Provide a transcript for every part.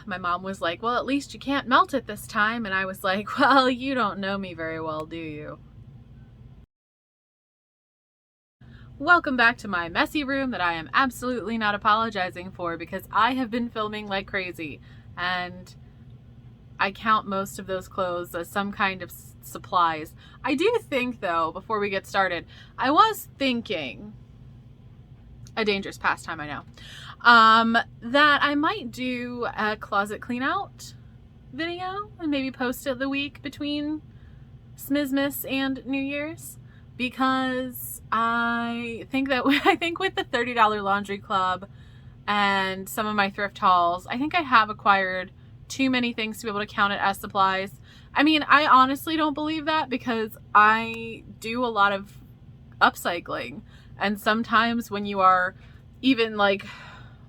my mom was like, well, at least you can't melt it this time. And I was like, well, you don't know me very well, do you? Welcome back to my messy room that I am absolutely not apologizing for, because I have been filming like crazy and I count most of those clothes as some kind of supplies. I do think, though, before we get started, I was thinking, a dangerous pastime, I know, that I might do a closet clean out video and maybe post it the week between Smizmas and New Year's, because I think with the $30 laundry club and some of my thrift hauls, I think I have acquired too many things to be able to count it as supplies. I mean, I honestly don't believe that, because I do a lot of upcycling, and sometimes when you are even like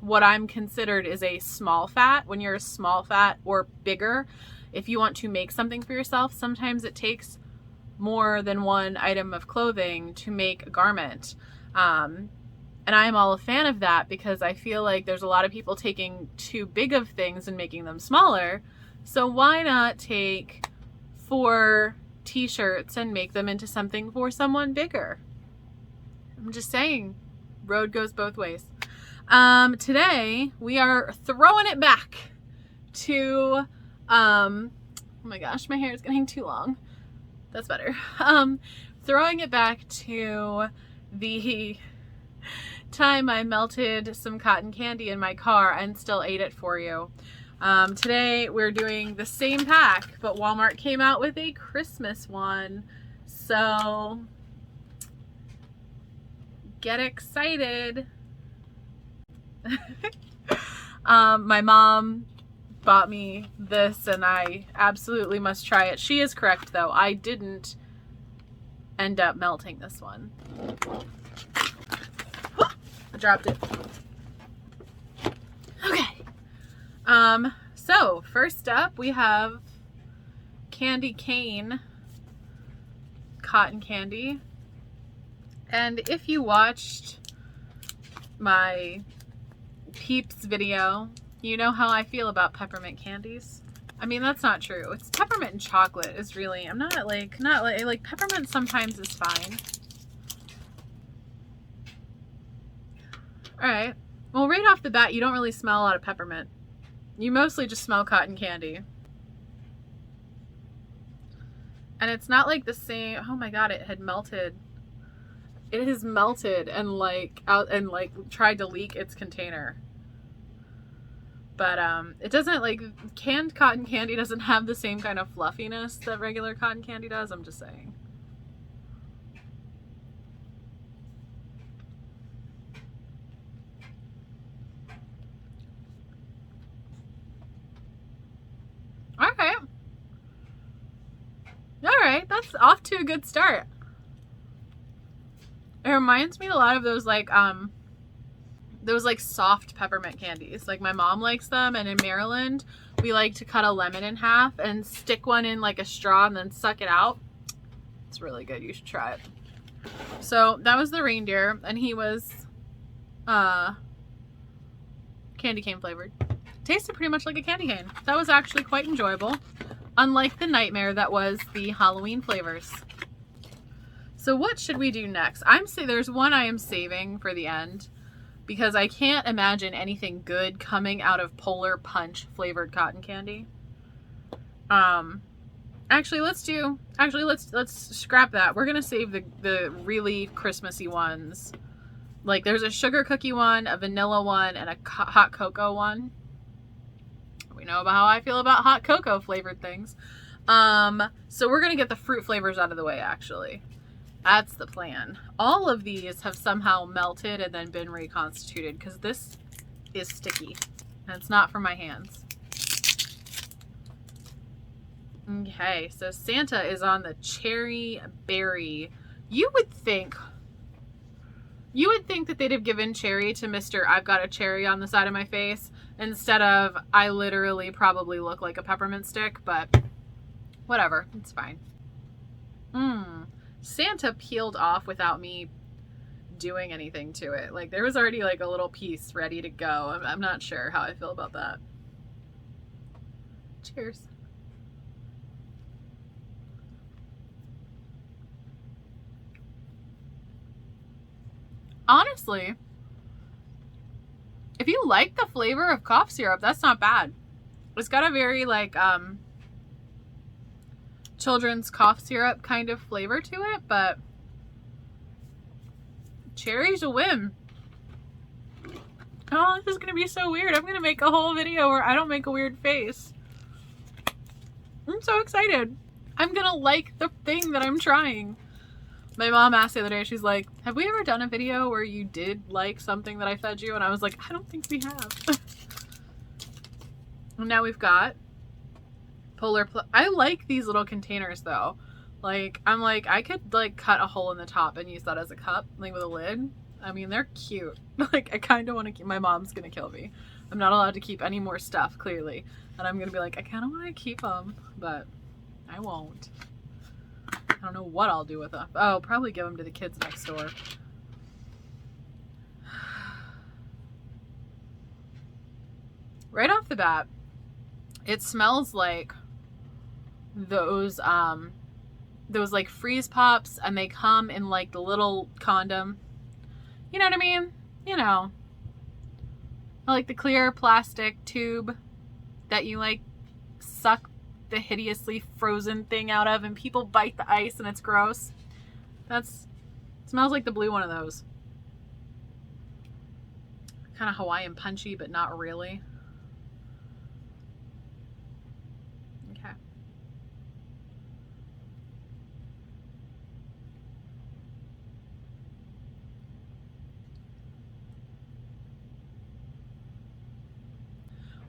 what I'm considered is a small fat, when you're a small fat or bigger, if you want to make something for yourself, sometimes it takes more than one item of clothing to make a garment. And I am all a fan of that, because I feel like there's a lot of people taking too big of things and making them smaller. So why not take 4 t-shirts and make them into something for someone bigger? I'm just saying, road goes both ways. Today we are throwing it back to, oh my gosh, my hair is getting too long. That's better. Throwing it back to the time I melted some cotton candy in my car and still ate it for you. Today we're doing the same pack, but Walmart came out with a Christmas one. So get excited. My mom bought me this and I absolutely must try it. She is correct, though. I didn't end up melting this one. I dropped it. Okay. So first up we have candy cane cotton candy. And if you watched my Peeps video, you know how I feel about peppermint candies. I mean, that's not true. It's peppermint and chocolate is really, I'm not like peppermint sometimes is fine. All right. Well, right off the bat, you don't really smell a lot of peppermint. You mostly just smell cotton candy. And it's not like the same, oh my God, it had melted. It has melted and tried to leak its container. But it doesn't, like, canned cotton candy doesn't have the same kind of fluffiness that regular cotton candy does. I'm just saying. All right, that's off to a good start. It reminds me a lot of those soft peppermint candies. Like, my mom likes them, and in Maryland we like to cut a lemon in half and stick one in like a straw and then suck it out. It's really good. You should try it. So that was the reindeer, and he was candy cane flavored. Tasted pretty much like a candy cane. That was actually quite enjoyable, unlike the nightmare that was the Halloween flavors. So what should we do next? There's one I am saving for the end, because I can't imagine anything good coming out of Polar Punch flavored cotton candy. Actually, let's scrap that. We're gonna save the really Christmassy ones. Like, there's a sugar cookie one, a vanilla one, and a hot cocoa one. We know about how I feel about hot cocoa flavored things. So we're gonna get the fruit flavors out of the way, actually. That's the plan. All of these have somehow melted and then been reconstituted, because this is sticky and it's not for my hands. Okay, so Santa is on the cherry berry. You would think that they'd have given cherry to Mr. I've got a cherry on the side of my face, instead of I literally probably look like a peppermint stick, but whatever, it's fine. Santa peeled off without me doing anything to it. Like, there was already like a little piece ready to go. I'm not sure how I feel about that. Cheers. Honestly, if you like the flavor of cough syrup, that's not bad. It's got a very like children's cough syrup kind of flavor to it, but cherry's a win. Oh, this is gonna be so weird. I'm gonna make a whole video where I don't make a weird face. I'm so excited. I'm gonna like the thing that I'm trying. My mom asked the other day, she's like, have we ever done a video where you did like something that I fed you? And I was like, I don't think we have. And now we've got I like these little containers though. Like, I'm like, I could like cut a hole in the top and use that as a cup, like with a lid. I mean, they're cute. Like, I kind of want to keep, my mom's gonna kill me. I'm not allowed to keep any more stuff, clearly. And I'm gonna be like, I kind of want to keep them, but I won't. I don't know what I'll do with them. Oh, probably give them to the kids next door. Right off the bat, it smells like those like freeze pops, and they come in like the little condom. You know what I mean? You know, like the clear plastic tube that you like suck the hideously frozen thing out of, and people bite the ice and it's gross. Smells like the blue one of those. Kind of Hawaiian punchy, but not really. Okay.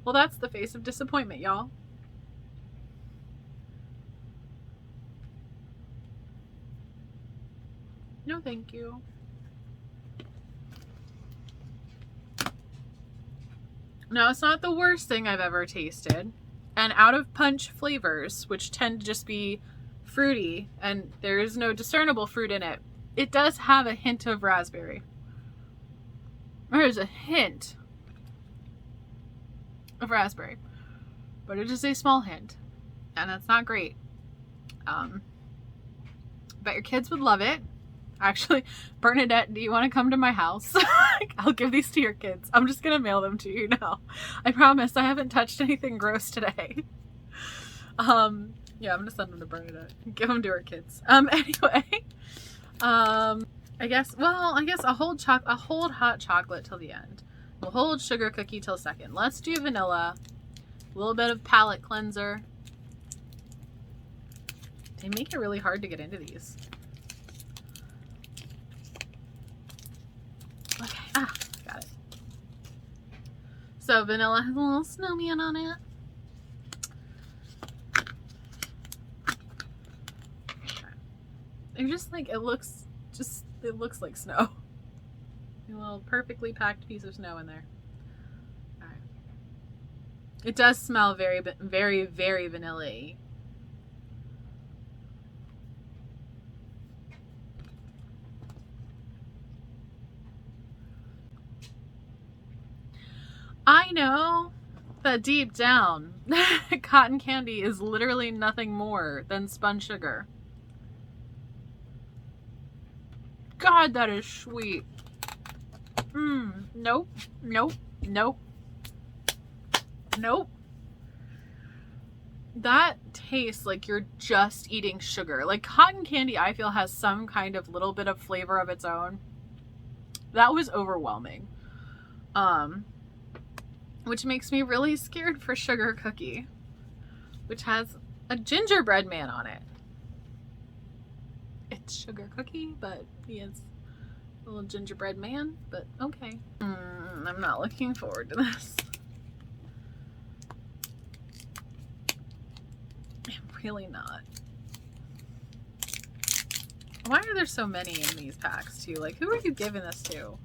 Well, that's the face of disappointment, y'all. No, thank you. Now, it's not the worst thing I've ever tasted. And out of punch flavors, which tend to just be fruity, and there is no discernible fruit in it, it does have a hint of raspberry. There is a hint of raspberry, but it is a small hint, and that's not great. But your kids would love it. Actually, Bernadette, do you want to come to my house? I'll give these to your kids. I'm just gonna mail them to you now. I promise I haven't touched anything gross today. Yeah, I'm gonna send them to Bernadette. Give them to her kids. Anyway, I guess I'll hold hot chocolate till the end. We'll hold sugar cookie till second. Let's do vanilla. A little bit of palate cleanser. They make it really hard to get into these. Okay, got it. So vanilla has a little snowman on it. Okay. They're just like, it looks like snow. A little perfectly packed piece of snow in there. All right. It does smell very, very, very vanilla-y. I know that deep down, cotton candy is literally nothing more than spun sugar. God, that is sweet. Nope, nope, nope, nope. That tastes like you're just eating sugar. Like, cotton candy, I feel, has some kind of little bit of flavor of its own. That was overwhelming. Which makes me really scared for sugar cookie, which has a gingerbread man on it. It's sugar cookie, but he is a little gingerbread man, but okay. I'm not looking forward to this. I'm really not. Why are there so many in these packs too? Like, who are you giving this to?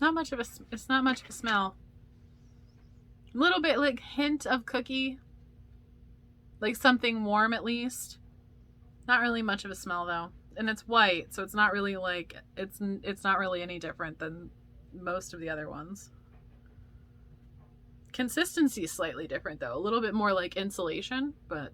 It's not much of a smell. A little bit like hint of cookie. Like something warm at least. Not really much of a smell though. And it's white, so it's not really like, it's not really any different than most of the other ones. Consistency is slightly different though. A little bit more like insulation, but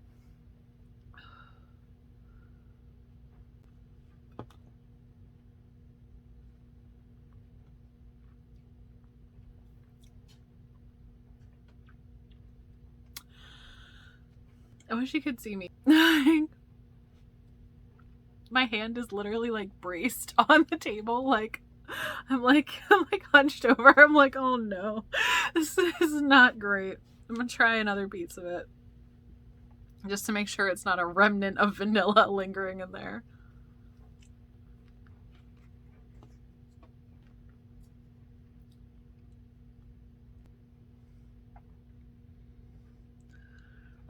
I wish you could see me. My hand is literally like braced on the table. Like I'm like hunched over. I'm like, oh no, this is not great. I'm gonna try another piece of it just to make sure it's not a remnant of vanilla lingering in there.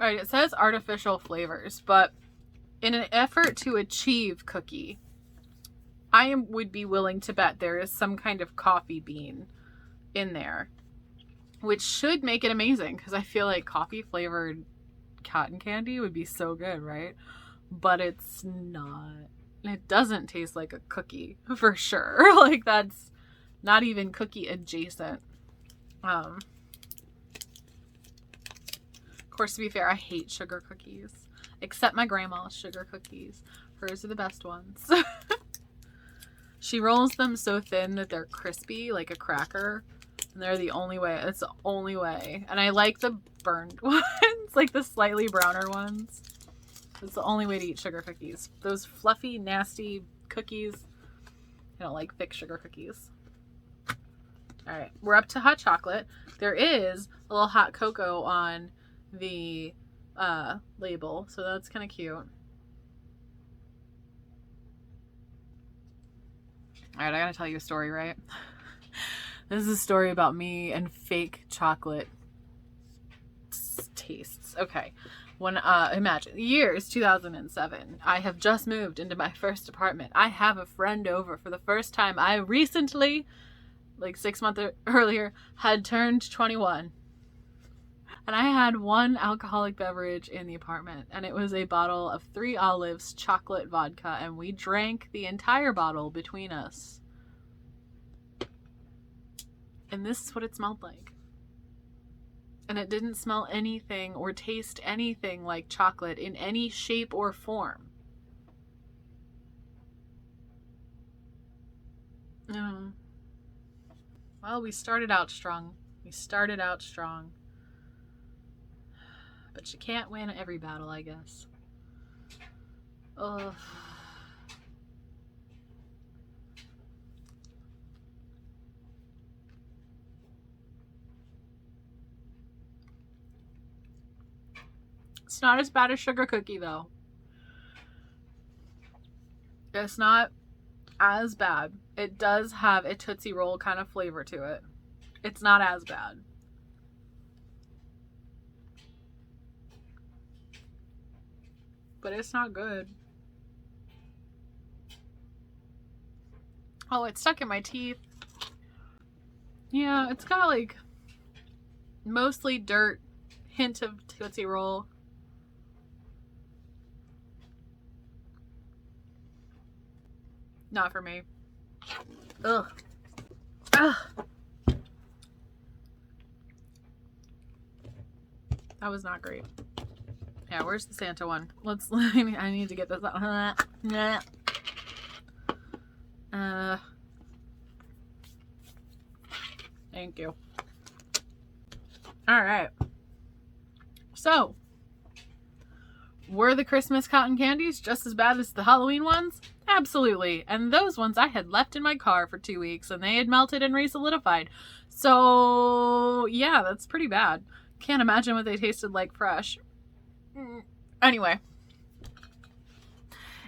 All right, it says artificial flavors, but in an effort to achieve cookie, I would be willing to bet there is some kind of coffee bean in there, which should make it amazing because I feel like coffee flavored cotton candy would be so good, right? But it's not. It doesn't taste like a cookie for sure. Like that's not even cookie adjacent. Of course, to be fair, I hate sugar cookies. Except my grandma's sugar cookies. Hers are the best ones. She rolls them so thin that they're crispy, like a cracker. And they're the only way. It's the only way. And I like the burned ones, like the slightly browner ones. It's the only way to eat sugar cookies. Those fluffy, nasty cookies. I don't like thick sugar cookies. All right, we're up to hot chocolate. There is a little hot cocoa on the label, so that's kind of cute. All right, I gotta tell you a story, right? This is a story about me and fake chocolate tastes. Okay, when imagine the year is 2007. I have just moved into my first apartment. I have a friend over for the first time. I recently, like 6 months earlier, had turned 21. And I had one alcoholic beverage in the apartment, and it was a bottle of 3 Olives chocolate vodka, and we drank the entire bottle between us. And this is what it smelled like. And it didn't smell anything or taste anything like chocolate in any shape or form. Well, we started out strong. But you can't win every battle, I guess. Ugh. It's not as bad as sugar cookie, though. It's not as bad. It does have a Tootsie Roll kind of flavor to it. It's not as bad. But it's not good. Oh, it's stuck in my teeth. Yeah, it's got like mostly dirt, hint of Tootsie Roll. Not for me. Ugh. Ugh. That was not great. Yeah, where's the Santa one? I need to get this out. Thank you. All right. So, were the Christmas cotton candies just as bad as the Halloween ones? Absolutely. And those ones I had left in my car for 2 weeks and they had melted and re-solidified. So, yeah, that's pretty bad. Can't imagine what they tasted like fresh. Anyway,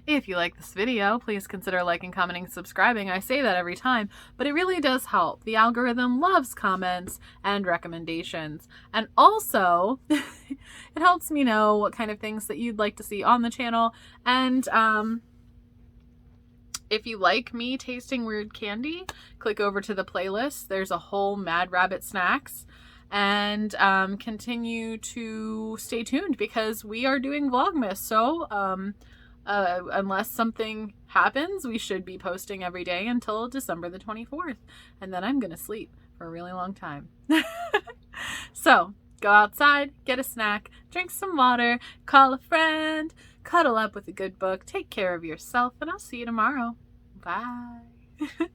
if you like this video, please consider liking, commenting, subscribing. I say that every time, but it really does help. The algorithm loves comments and recommendations. And also, it helps me know what kind of things that you'd like to see on the channel. And if you like me tasting weird candy, click over to the playlist. There's a whole Mad Rabbit Snacks. And continue to stay tuned because we are doing Vlogmas. So unless something happens, we should be posting every day until December the 24th. And then I'm going to sleep for a really long time. So go outside, get a snack, drink some water, call a friend, cuddle up with a good book, take care of yourself, and I'll see you tomorrow. Bye.